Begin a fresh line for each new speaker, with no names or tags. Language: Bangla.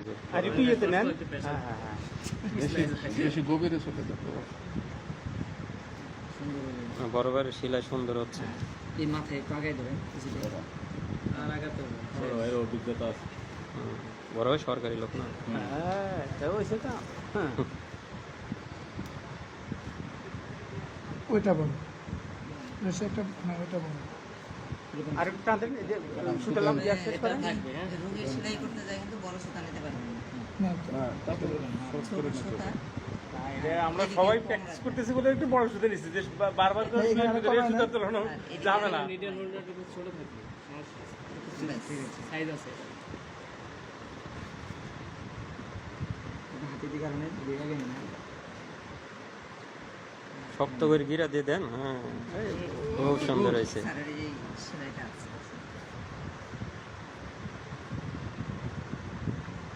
থাকবে।
আর একটু ইয়েতে নেন। হ্যাঁ হ্যাঁ হ্যাঁ,
বেশি গভীরে চলে যেতে হবে।
বড় ভাইয়ের সেলাই সুন্দর হচ্ছে।
এই মাথায় একটু আগায় ধরেন আর আগাতে হবে।
বড় ভাইয়ের অভিজ্ঞতা আছে।
বড় ভাই সরকারি লোক না।
হ্যাঁ এটাও হয়েছে কাম। হ্যাঁ
ওইটা বলো বেশি একটা না ওইটা বলো
আর একটু টানতেন, এই যে সুতরাং গ্যাস শেষ করেন।
থাকবে, হ্যাঁ।
রোগীর সেলাই করতে যায় কিন্তু বড় সুতা নিতে পারবেন না।
না
হ্যাঁ, তারপরে শর্ট করে নিতে
সুতা
হবে।
না, এটা আমরা সবাই প্র্যাকটিস করতেছি বলে একটু বড় সুতে নিচ্ছি, যে বারবার করে সুতার তোলানো যাবে না।
নিডল হোল্ডারটা একটু ছোট থাকবে, সমস্যা আছে। সাইজ আছে হাতে দিয়ে কারণে দিয়ে আগে না
শক্ত করে গিরা দিয়ে দেন। হ্যাঁ খুব সুন্দর হয়েছে।
স্যারের এই সেলাইটা আছে